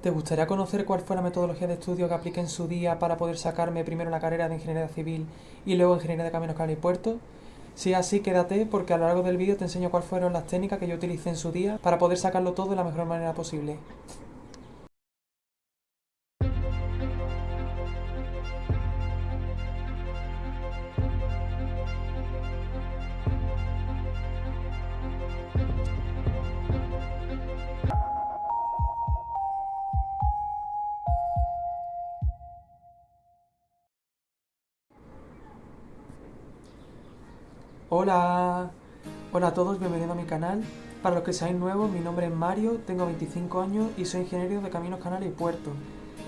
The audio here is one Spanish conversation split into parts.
¿Te gustaría conocer cuál fue la metodología de estudio que apliqué en su día para poder sacarme primero la carrera de Ingeniería Civil y luego Ingeniería de Caminos, Canales y Puertos? Si es así, quédate porque a lo largo del vídeo te enseño cuáles fueron las técnicas que yo utilicé en su día para poder sacarlo todo de la mejor manera posible. Hola, hola a todos, bienvenidos a mi canal. Para los que seáis nuevos, mi nombre es Mario, tengo 25 años y soy ingeniero de Caminos, Canales y Puertos.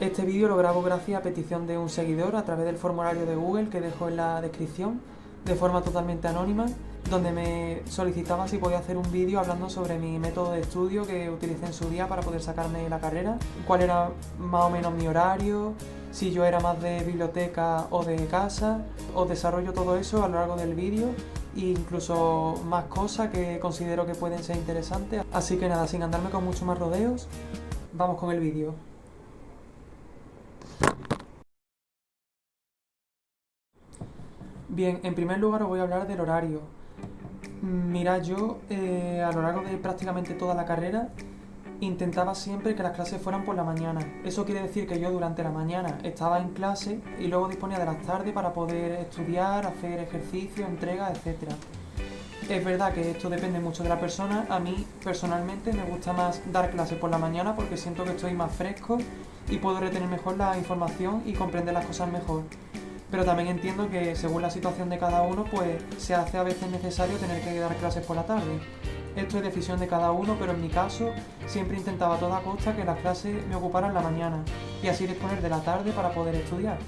Este vídeo lo grabo gracias a petición de un seguidor a través del formulario de Google que dejo en la descripción, de forma totalmente anónima, donde me solicitaba si podía hacer un vídeo hablando sobre mi método de estudio que utilicé en su día para poder sacarme la carrera, cuál era más o menos mi horario, si yo era más de biblioteca o de casa. Os desarrollo todo eso a lo largo del vídeo e incluso más cosas que considero que pueden ser interesantes. Así que nada, sin andarme con mucho más rodeos, vamos con el vídeo. Bien, en primer lugar os voy a hablar del horario. Mira, yo a lo largo de prácticamente toda la carrera intentaba siempre que las clases fueran por la mañana. Eso quiere decir que yo durante la mañana estaba en clase y luego disponía de las tardes para poder estudiar, hacer ejercicio, entregas, etc. Es verdad que esto depende mucho de la persona. A mí personalmente me gusta más dar clases por la mañana porque siento que estoy más fresco y puedo retener mejor la información y comprender las cosas mejor. Pero también entiendo que según la situación de cada uno, pues se hace a veces necesario tener que dar clases por la tarde. Esto es decisión de cada uno, pero en mi caso siempre intentaba a toda costa que las clases me ocuparan la mañana y así disponer de la tarde para poder estudiar.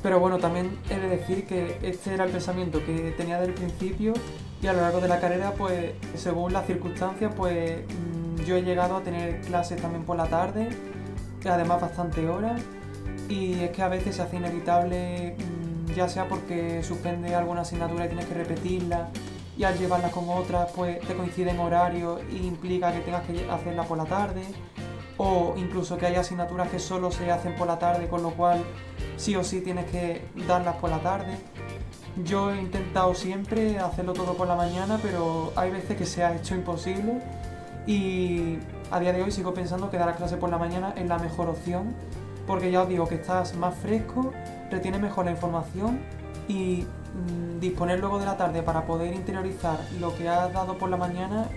Pero bueno, también he de decir que este era el pensamiento que tenía desde el principio y a lo largo de la carrera, pues según las circunstancias, pues yo he llegado a tener clases también por la tarde, que además bastante horas, y es que a veces se hace inevitable, ya sea porque suspende alguna asignatura y tienes que repetirla, y al llevarlas con otras, pues te coinciden horarios e implica que tengas que hacerla por la tarde, o incluso que hay asignaturas que solo se hacen por la tarde, con lo cual sí o sí tienes que darlas por la tarde. Yo he intentado siempre hacerlo todo por la mañana, pero hay veces que se ha hecho imposible y a día de hoy sigo pensando que dar la clase por la mañana es la mejor opción, porque ya os digo que estás más fresco, retienes mejor la información y disponer luego de la tarde para poder interiorizar lo que has dado por la mañana,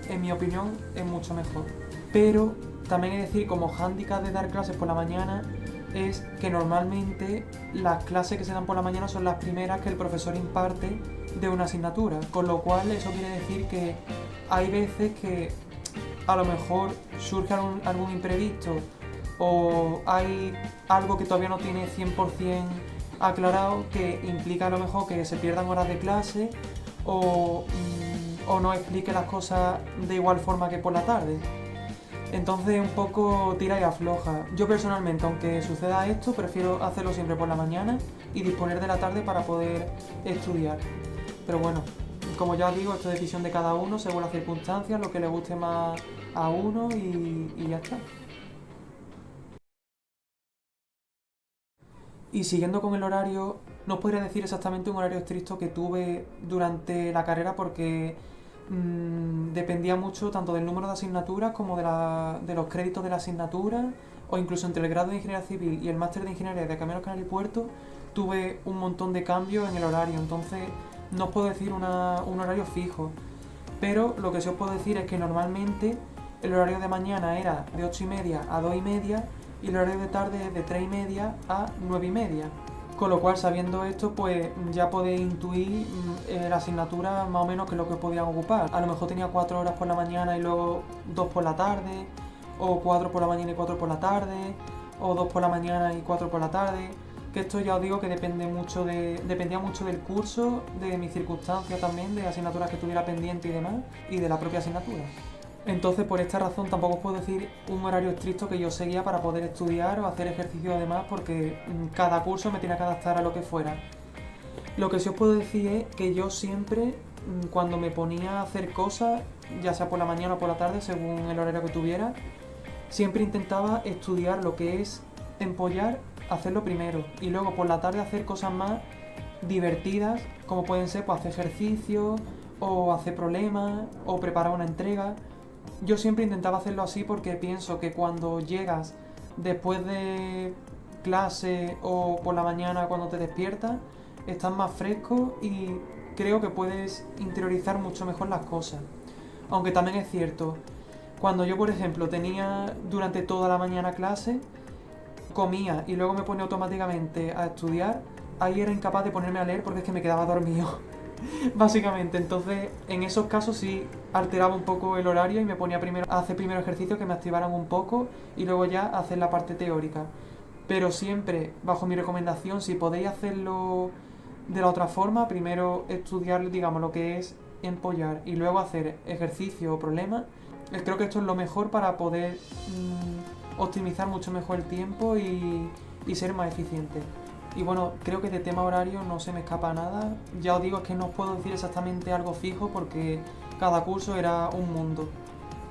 en mi opinión, es mucho mejor. Pero también he de decir, como hándicap de dar clases por la mañana, es que normalmente las clases que se dan por la mañana son las primeras que el profesor imparte de una asignatura, con lo cual eso quiere decir que hay veces que a lo mejor surge algún imprevisto o hay algo que todavía no tiene 100% aclarado que implica a lo mejor que se pierdan horas de clase o no explique las cosas de igual forma que por la tarde. Entonces un poco tira y afloja. Yo personalmente, aunque suceda esto, prefiero hacerlo siempre por la mañana y disponer de la tarde para poder estudiar. Pero bueno, como ya os digo, esto es decisión de cada uno, según las circunstancias, lo que le guste más a uno y ya está. Y siguiendo con el horario, no os podría decir exactamente un horario estricto que tuve durante la carrera porque dependía mucho tanto del número de asignaturas como de los créditos de la asignatura o incluso entre el grado de Ingeniería Civil y el máster de Ingeniería de Caminos, Canales y Puertos tuve un montón de cambios en el horario, entonces no os puedo decir un horario fijo, pero lo que sí os puedo decir es que normalmente el horario de mañana era de 8:30 a 2:30 y el horario de tarde es de 3:30 a 9:30. Con lo cual, sabiendo esto, pues ya podéis intuir la asignatura más o menos que es lo que podían ocupar. A lo mejor tenía 4 horas por la mañana y luego 2 por la tarde, o 4 por la mañana y 4 por la tarde, o 2 por la mañana y 4 por la tarde. Que esto ya os digo que dependía mucho del curso, de mis circunstancias también, de asignaturas que tuviera pendiente y demás, y de la propia asignatura. Entonces, por esta razón, tampoco os puedo decir un horario estricto que yo seguía para poder estudiar o hacer ejercicio y demás, porque cada curso me tenía que adaptar a lo que fuera. Lo que sí os puedo decir es que yo siempre, cuando me ponía a hacer cosas, ya sea por la mañana o por la tarde, según el horario que tuviera, siempre intentaba estudiar lo que es empollar, hacerlo primero y luego por la tarde hacer cosas más divertidas, como pueden ser pues, hacer ejercicio o hacer problemas o preparar una entrega. Yo siempre intentaba hacerlo así porque pienso que cuando llegas después de clase o por la mañana cuando te despiertas, estás más fresco y creo que puedes interiorizar mucho mejor las cosas. Aunque también es cierto, cuando yo por ejemplo tenía durante toda la mañana clase, comía y luego me ponía automáticamente a estudiar, ahí era incapaz de ponerme a leer porque es que me quedaba dormido. Básicamente, entonces en esos casos sí alteraba un poco el horario y me ponía primero a hacer primero ejercicios que me activaran un poco y luego ya a hacer la parte teórica. Pero siempre, bajo mi recomendación, si podéis hacerlo de la otra forma, primero estudiar, digamos, lo que es empollar y luego hacer ejercicio o problemas, creo que esto es lo mejor para poder optimizar mucho mejor el tiempo y ser más eficiente. Y bueno, creo que de tema horario no se me escapa nada. Ya os digo, es que no os puedo decir exactamente algo fijo porque cada curso era un mundo.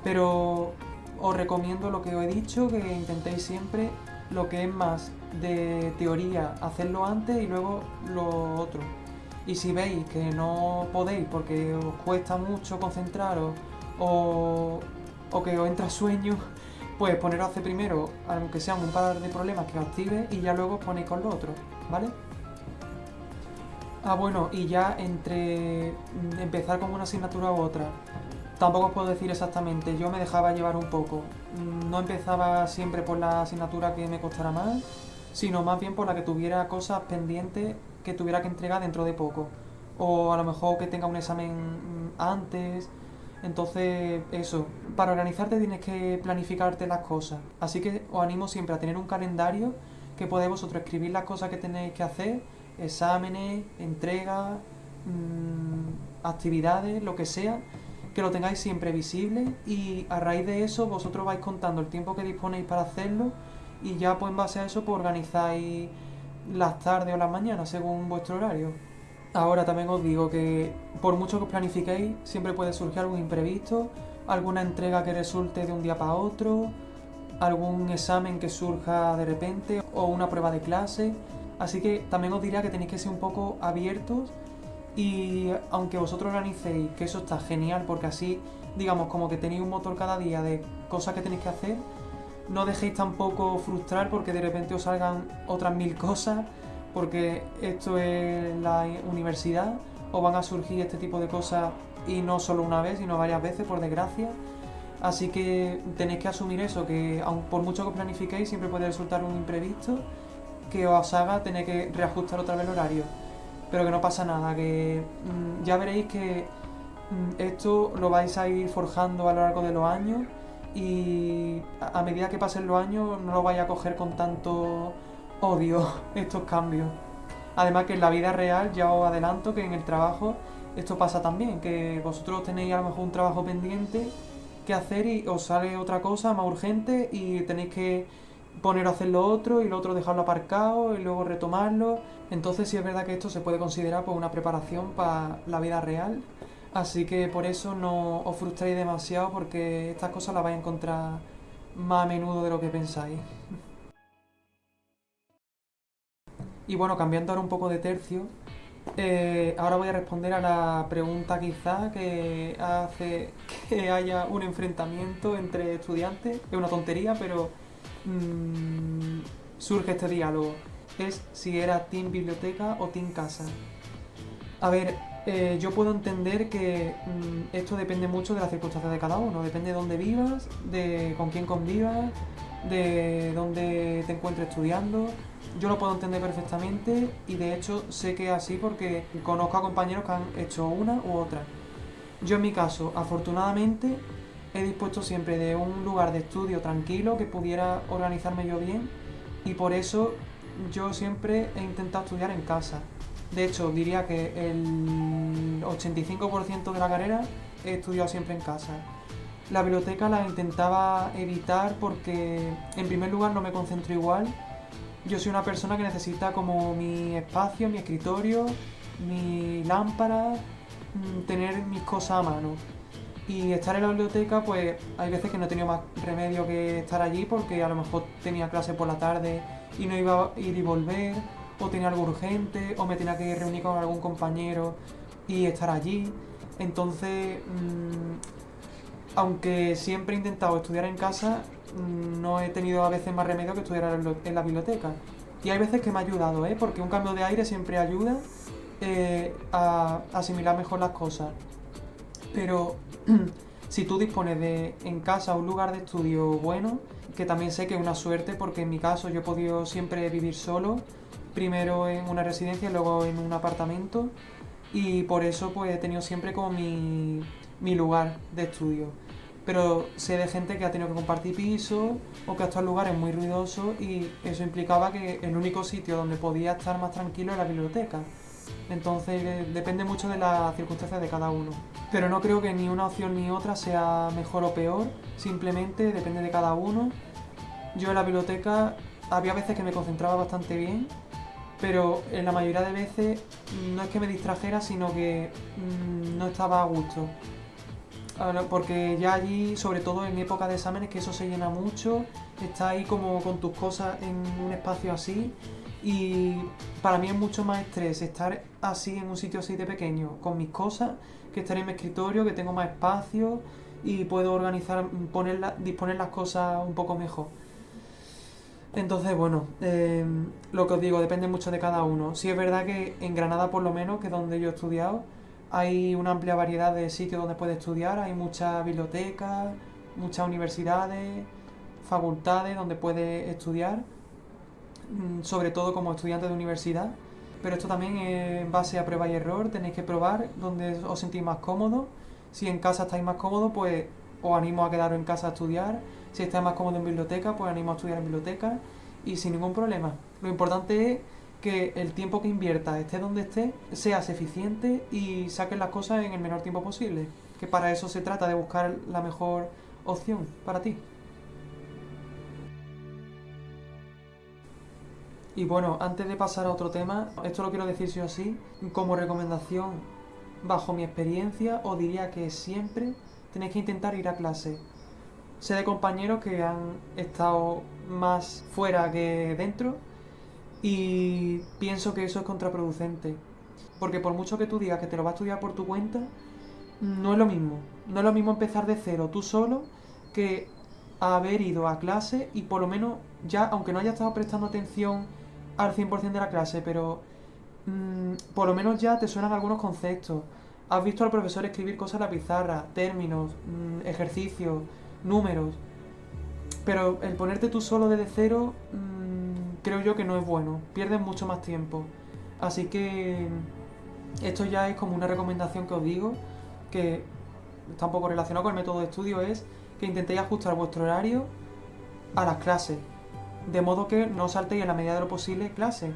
Pero os recomiendo lo que os he dicho, que intentéis siempre lo que es más de teoría, hacerlo antes y luego lo otro. Y si veis que no podéis porque os cuesta mucho concentraros o que os entra sueño, pues poneros a hacer primero, aunque sean un par de problemas que os active y ya luego os ponéis con lo otro, ¿vale? Ah, bueno, y ya entre empezar con una asignatura u otra, tampoco os puedo decir exactamente, yo me dejaba llevar un poco. No empezaba siempre por la asignatura que me costara más, sino más bien por la que tuviera cosas pendientes que tuviera que entregar dentro de poco. O a lo mejor que tenga un examen antes. Entonces, eso, para organizarte tienes que planificarte las cosas. Así que os animo siempre a tener un calendario que podéis vosotros escribir las cosas que tenéis que hacer, exámenes, entregas, actividades, lo que sea, que lo tengáis siempre visible y a raíz de eso vosotros vais contando el tiempo que disponéis para hacerlo y ya pues en base a eso pues organizáis las tardes o las mañanas según vuestro horario. Ahora también os digo que por mucho que os planifiquéis, siempre puede surgir algún imprevisto, alguna entrega que resulte de un día para otro, algún examen que surja de repente o una prueba de clase. Así que también os diría que tenéis que ser un poco abiertos y aunque vosotros organicéis, que eso está genial porque así, digamos, como que tenéis un motor cada día de cosas que tenéis que hacer, no dejéis tampoco frustrar porque de repente os salgan otras 1000 cosas, porque esto es la universidad, os van a surgir este tipo de cosas y no solo una vez, sino varias veces, por desgracia. Así que tenéis que asumir eso, que aun por mucho que os planifiquéis, siempre puede resultar un imprevisto que os haga tener que reajustar otra vez el horario. Pero que no pasa nada, que ya veréis que esto lo vais a ir forjando a lo largo de los años y a medida que pasen los años no lo vais a coger con tanto odio estos cambios. Además que en la vida real ya os adelanto que en el trabajo esto pasa también, que vosotros tenéis a lo mejor un trabajo pendiente que hacer y os sale otra cosa más urgente y tenéis que poner a hacer lo otro y lo otro dejarlo aparcado y luego retomarlo. Entonces sí es verdad que esto se puede considerar pues, una preparación para la vida real. Así que por eso no os frustréis demasiado porque estas cosas las vais a encontrar más a menudo de lo que pensáis. Y bueno, cambiando ahora un poco de tercio, ahora voy a responder a la pregunta quizá que hace que haya un enfrentamiento entre estudiantes. Es una tontería, pero surge este diálogo. Es si era team biblioteca o team casa. A ver, yo puedo entender que esto depende mucho de las circunstancias de cada uno. Depende de dónde vivas, de con quién convivas, de dónde te encuentres estudiando. Yo lo puedo entender perfectamente y de hecho sé que es así porque conozco a compañeros que han hecho una u otra. Yo en mi caso, afortunadamente, he dispuesto siempre de un lugar de estudio tranquilo que pudiera organizarme yo bien y por eso yo siempre he intentado estudiar en casa. De hecho, diría que el 85% de la carrera he estudiado siempre en casa. La biblioteca la intentaba evitar porque, en primer lugar, no me concentro igual. Yo soy una persona que necesita como mi espacio, mi escritorio, mi lámpara, tener mis cosas a mano. Y estar en la biblioteca, pues hay veces que no he tenido más remedio que estar allí porque a lo mejor tenía clase por la tarde y no iba a ir y volver, o tenía algo urgente, o me tenía que reunir con algún compañero y estar allí. Entonces, aunque siempre he intentado estudiar en casa, no he tenido a veces más remedio que estudiar en la biblioteca. Y hay veces que me ha ayudado, ¿eh? Porque un cambio de aire siempre ayuda a asimilar mejor las cosas. Pero si tú dispones de en casa un lugar de estudio bueno, que también sé que es una suerte porque en mi caso yo he podido siempre vivir solo, primero en una residencia y luego en un apartamento, y por eso pues he tenido siempre como mi lugar de estudio. Pero sé de gente que ha tenido que compartir piso o que ha estado en lugares muy ruidosos y eso implicaba que el único sitio donde podía estar más tranquilo era la biblioteca. Entonces depende mucho de las circunstancias de cada uno. Pero no creo que ni una opción ni otra sea mejor o peor, simplemente depende de cada uno. Yo en la biblioteca había veces que me concentraba bastante bien, pero en la mayoría de veces no es que me distrajera, sino que no estaba a gusto. Porque ya allí, sobre todo en época de exámenes, que eso se llena mucho, estás ahí como con tus cosas en un espacio así, y para mí es mucho más estrés estar así en un sitio así de pequeño con mis cosas que estar en mi escritorio, que tengo más espacio y puedo organizar, disponer las cosas un poco mejor. Entonces, bueno, lo que os digo, depende mucho de cada uno. Sí es verdad que en Granada, por lo menos, que es donde yo he estudiado, hay una amplia variedad de sitios donde puedes estudiar, hay muchas bibliotecas, muchas universidades, facultades donde puedes estudiar, sobre todo como estudiante de universidad. Pero esto también es en base a prueba y error, tenéis que probar donde os sentís más cómodos. Si en casa estáis más cómodos, pues os animo a quedaros en casa a estudiar. Si estáis más cómodos en biblioteca, pues animo a estudiar en biblioteca y sin ningún problema. Lo importante es que el tiempo que inviertas, esté donde esté, seas eficiente y saques las cosas en el menor tiempo posible. Que para eso se trata, de buscar la mejor opción para ti. Y bueno, antes de pasar a otro tema, esto lo quiero decir sí o sí, como recomendación, bajo mi experiencia, os diría que siempre tenéis que intentar ir a clase. Sé de compañeros que han estado más fuera que dentro y pienso que eso es contraproducente. Porque por mucho que tú digas que te lo vas a estudiar por tu cuenta, no es lo mismo. No es lo mismo empezar de cero tú solo que haber ido a clase y por lo menos ya, aunque no hayas estado prestando atención al 100% de la clase, pero por lo menos ya te suenan algunos conceptos. Has visto al profesor escribir cosas en la pizarra, términos, ejercicios, números. Pero el ponerte tú solo desde cero, creo yo que no es bueno. Pierdes mucho más tiempo. Así que esto ya es como una recomendación que os digo, que está un poco relacionado con el método de estudio, es que intentéis ajustar vuestro horario a las clases. De modo que no saltéis en la medida de lo posible clases.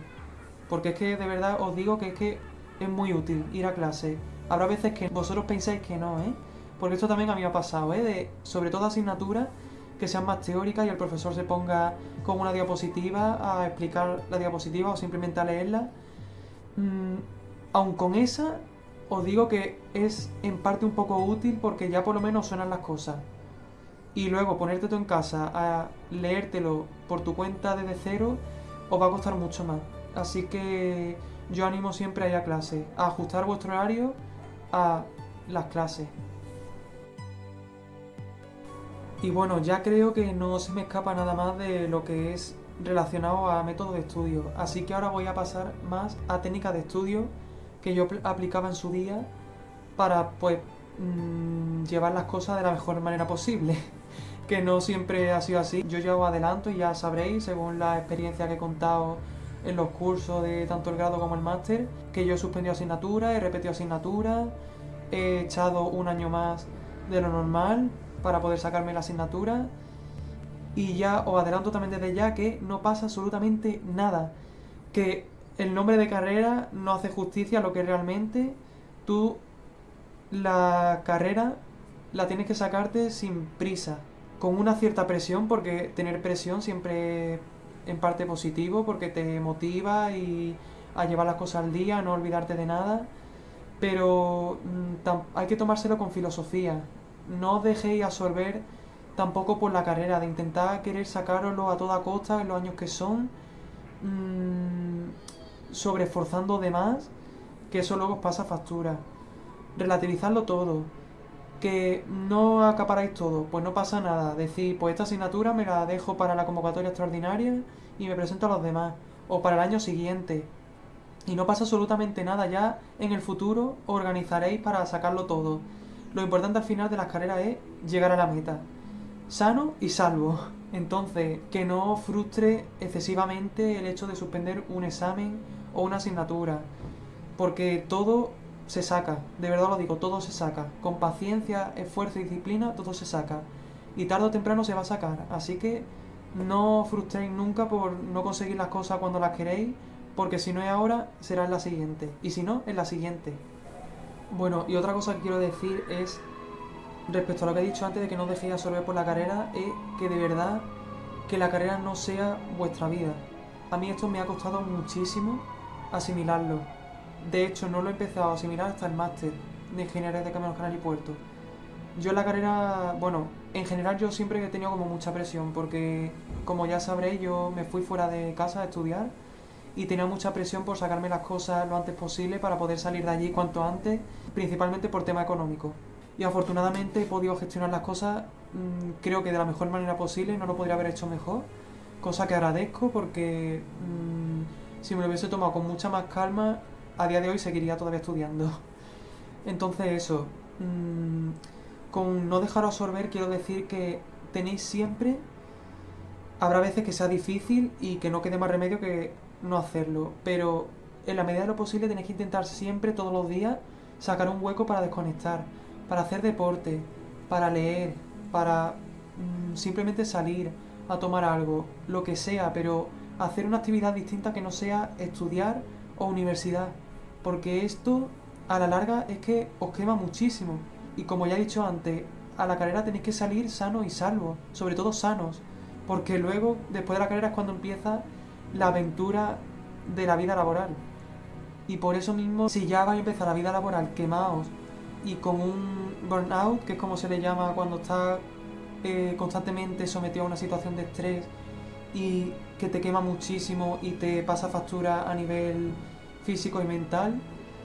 Porque es que de verdad os digo que es muy útil ir a clase. Habrá veces que vosotros pensáis que no, ¿eh? Porque esto también a mí me ha pasado, ¿eh? De, sobre todo asignaturas que sean más teóricas y el profesor se ponga con una diapositiva a explicar la diapositiva o simplemente a leerla. Aun con esa, os digo que es en parte un poco útil porque ya por lo menos suenan las cosas. Y luego ponerte tú en casa a leértelo por tu cuenta desde cero os va a costar mucho más. Así que yo animo siempre a ir a clase, a ajustar vuestro horario a las clases. Y bueno, ya creo que no se me escapa nada más de lo que es relacionado a métodos de estudio. Así que ahora voy a pasar más a técnicas de estudio que yo aplicaba en su día para pues llevar las cosas de la mejor manera posible. Que no siempre ha sido así. Yo ya os adelanto y ya sabréis, según la experiencia que he contado en los cursos de tanto el grado como el máster, que yo he suspendido asignaturas, he repetido asignaturas, he echado un año más de lo normal para poder sacarme la asignatura. Y ya os adelanto también desde ya que no pasa absolutamente nada. Que el nombre de carrera no hace justicia a lo que realmente tú la carrera la tienes que sacarte sin prisa, con una cierta presión, porque tener presión siempre es en parte positivo, porque te motiva y a llevar las cosas al día, a no olvidarte de nada, pero hay que tomárselo con filosofía. no os dejéis absorber tampoco por la carrera, de intentar querer sacároslo a toda costa en los años que son, sobreesforzando de más, que eso luego os pasa factura. Relativizarlo todo, que no acaparáis todo, pues no pasa nada. Decir, pues esta asignatura me la dejo para la convocatoria extraordinaria y me presento a los demás, o para el año siguiente. Y no pasa absolutamente nada, ya en el futuro os organizaréis para sacarlo todo. Lo importante al final de las carreras es llegar a la meta, sano y salvo. Entonces, que no os frustre excesivamente el hecho de suspender un examen o una asignatura, porque todo se saca, de verdad lo digo, todo se saca. Con paciencia, esfuerzo y disciplina, todo se saca. Y tarde o temprano se va a sacar. Así que no os frustréis nunca por no conseguir las cosas cuando las queréis, porque si no es ahora, será en la siguiente. Y si no, en la siguiente. Bueno, y otra cosa que quiero decir es, respecto a lo que he dicho antes de que no os dejéis absorber por la carrera, es que de verdad que la carrera no sea vuestra vida. A mí esto me ha costado muchísimo asimilarlo. De hecho, no lo he empezado a asimilar hasta el máster de Ingeniería de Caminos, Canal y Puertos. Yo en la carrera, bueno, en general yo siempre he tenido como mucha presión, porque como ya sabréis, yo me fui fuera de casa a estudiar y tenía mucha presión por sacarme las cosas lo antes posible para poder salir de allí cuanto antes, principalmente por tema económico. Y afortunadamente he podido gestionar las cosas, creo que de la mejor manera posible, no lo podría haber hecho mejor, cosa que agradezco porque si me lo hubiese tomado con mucha más calma, a día de hoy seguiría todavía estudiando. Entonces eso, con no dejaros absorber quiero decir que tenéis siempre, habrá veces que sea difícil y que no quede más remedio que no hacerlo, pero en la medida de lo posible tenéis que intentar siempre, todos los días, sacar un hueco para desconectar, para hacer deporte, para leer, para simplemente salir a tomar algo, lo que sea, pero hacer una actividad distinta que no sea estudiar o universidad, porque esto a la larga es que os quema muchísimo. Y como ya he dicho antes, a la carrera tenéis que salir sanos y salvos, sobre todo sanos, porque luego, después de la carrera es cuando empieza la aventura de la vida laboral. Y por eso mismo, si ya vais a empezar la vida laboral quemaos y con un burnout, que es como se le llama cuando estás constantemente sometido a una situación de estrés y que te quema muchísimo y te pasa factura a nivel físico y mental,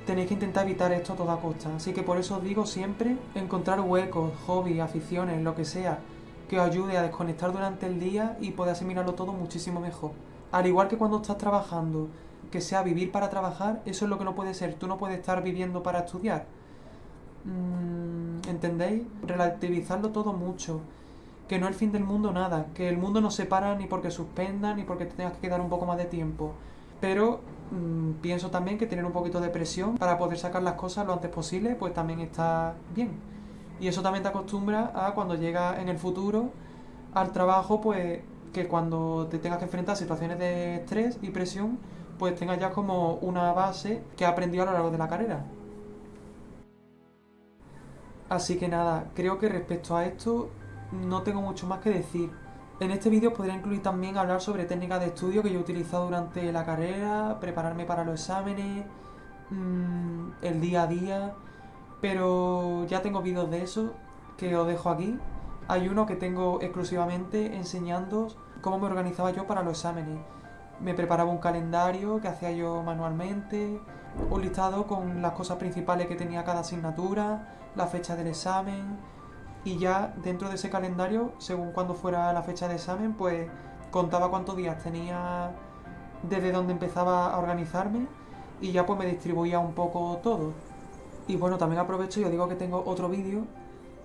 tenéis que intentar evitar esto a toda costa. Así que por eso os digo siempre, encontrar huecos, hobbies, aficiones, lo que sea, que os ayude a desconectar durante el día y poder asimilarlo todo muchísimo mejor. Al igual que cuando estás trabajando, que sea vivir para trabajar, eso es lo que no puede ser. Tú no puedes estar viviendo para estudiar. ¿Entendéis? Relativizarlo todo mucho. Que no es el fin del mundo nada. Que el mundo no se para ni porque suspendan ni porque te tengas que quedar un poco más de tiempo. Pero pienso también que tener un poquito de presión para poder sacar las cosas lo antes posible, pues también está bien. Y eso también te acostumbra a cuando llegas en el futuro al trabajo, pues que cuando te tengas que enfrentar a situaciones de estrés y presión, pues tengas ya como una base que has aprendido a lo largo de la carrera. Así que nada, creo que respecto a esto no tengo mucho más que decir. En este vídeo podría incluir también hablar sobre técnicas de estudio que yo he utilizado durante la carrera, prepararme para los exámenes, el día a día, pero ya tengo vídeos de eso que os dejo aquí. Hay uno que tengo exclusivamente enseñándoos cómo me organizaba yo para los exámenes. Me preparaba un calendario que hacía yo manualmente, un listado con las cosas principales que tenía cada asignatura, la fecha del examen, y ya dentro de ese calendario, según cuando fuera la fecha de examen, pues contaba cuántos días tenía desde donde empezaba a organizarme y ya pues me distribuía un poco todo. Y bueno, también aprovecho y os digo que tengo otro vídeo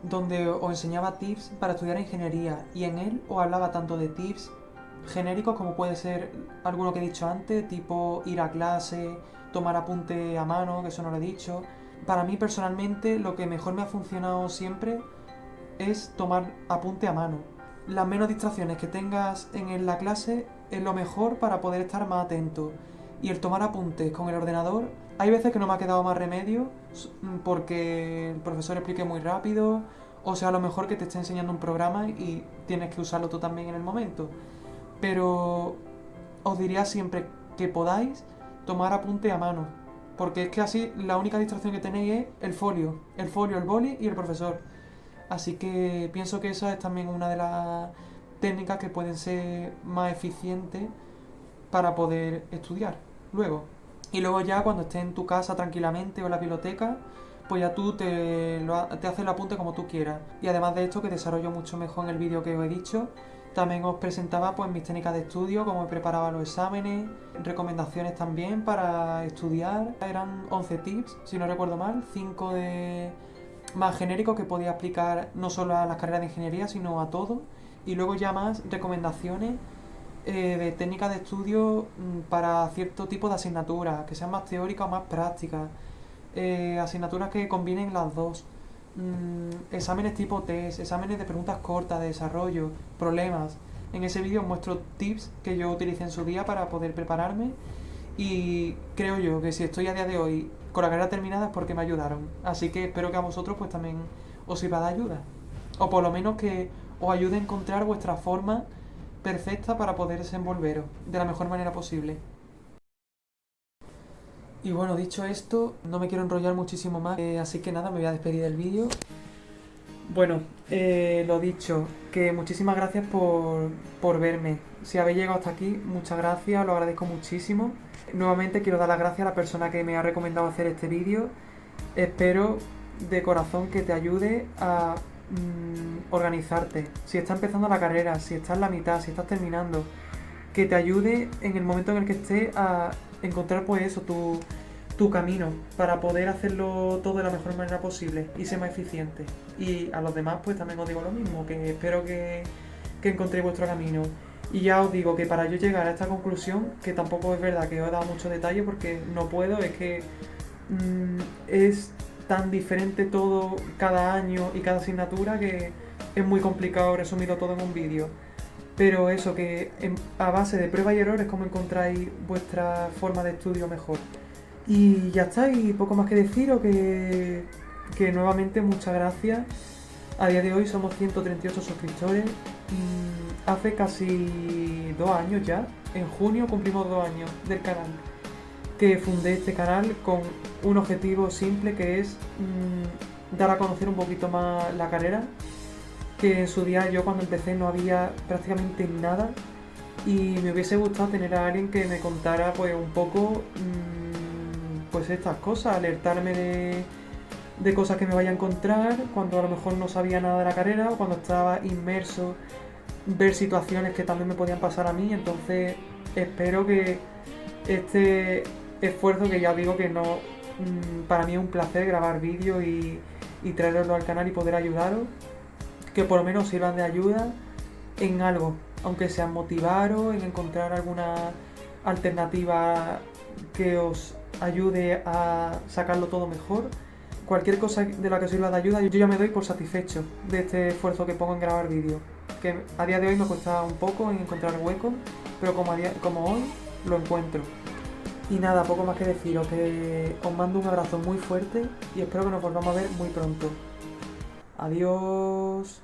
donde os enseñaba tips para estudiar ingeniería, y en él os hablaba tanto de tips genéricos como puede ser alguno que he dicho antes, tipo ir a clase, tomar apunte a mano, que eso no lo he dicho. Para mí personalmente lo que mejor me ha funcionado siempre es tomar apunte a mano. Las menos distracciones que tengas en la clase es lo mejor para poder estar más atento. Y el tomar apuntes con el ordenador, hay veces que no me ha quedado más remedio porque el profesor explique muy rápido, o sea, a lo mejor que te esté enseñando un programa y tienes que usarlo tú también en el momento. Pero os diría siempre que podáis tomar apunte a mano, porque es que así la única distracción que tenéis es el folio, el boli y el profesor. Así que pienso que esa es también una de las técnicas que pueden ser más eficientes para poder estudiar luego. Y luego ya cuando estés en tu casa tranquilamente o en la biblioteca, pues ya tú te haces el apunte como tú quieras. Y además de esto, que desarrollo mucho mejor en el vídeo que os he dicho, también os presentaba pues mis técnicas de estudio, cómo me preparaba los exámenes, recomendaciones también para estudiar. Eran 11 tips, si no recuerdo mal, 5 de más genéricos que podía aplicar no solo a las carreras de ingeniería, sino a todo. Y luego ya más recomendaciones de técnicas de estudio para cierto tipo de asignaturas, que sean más teóricas o más prácticas, asignaturas que combinen las dos, exámenes tipo test, exámenes de preguntas cortas, de desarrollo, problemas. En ese vídeo os muestro tips que yo utilicé en su día para poder prepararme y creo yo que si estoy a día de hoy con la carrera terminada es porque me ayudaron. Así que espero que a vosotros pues también os sirva de ayuda. O por lo menos que os ayude a encontrar vuestra forma perfecta para poder desenvolveros de la mejor manera posible. Y bueno, dicho esto, no me quiero enrollar muchísimo más, así que nada, me voy a despedir del vídeo. Bueno, lo dicho, que muchísimas gracias por verme. Si habéis llegado hasta aquí, muchas gracias, lo agradezco muchísimo. Nuevamente quiero dar las gracias a la persona que me ha recomendado hacer este vídeo. Espero de corazón que te ayude a organizarte. Si estás empezando la carrera, si estás en la mitad, si estás terminando, que te ayude en el momento en el que estés a encontrar pues eso, tu camino para poder hacerlo todo de la mejor manera posible y ser más eficiente. Y a los demás pues también os digo lo mismo, que espero que encontréis vuestro camino. Y ya os digo que para yo llegar a esta conclusión, que tampoco es verdad que os he dado mucho detalle porque no puedo, es que es tan diferente todo cada año y cada asignatura que es muy complicado resumirlo todo en un vídeo. Pero eso, que a base de prueba y error es como encontráis vuestra forma de estudio mejor. Y ya está, y poco más que decir, o que nuevamente muchas gracias. A día de hoy somos 138 suscriptores. Hace casi 2 años ya, en junio cumplimos 2 años del canal, que fundé este canal con un objetivo simple, que es dar a conocer un poquito más la carrera, que en su día yo cuando empecé no había prácticamente nada y me hubiese gustado tener a alguien que me contara pues un poco pues estas cosas, alertarme de cosas que me vaya a encontrar cuando a lo mejor no sabía nada de la carrera o cuando estaba inmerso, ver situaciones que también me podían pasar a mí. Entonces espero que este esfuerzo, que ya digo que no, para mí es un placer grabar vídeos y traeroslo al canal y poder ayudaros, que por lo menos sirvan de ayuda en algo, aunque sea motivaros, en encontrar alguna alternativa que os ayude a sacarlo todo mejor. Cualquier cosa de la que sirva de ayuda, yo ya me doy por satisfecho de este esfuerzo que pongo en grabar vídeos, que a día de hoy me cuesta un poco en encontrar huecos, pero como hoy lo encuentro. Y nada, poco más que deciros, que os mando un abrazo muy fuerte y espero que nos volvamos a ver muy pronto. Adiós.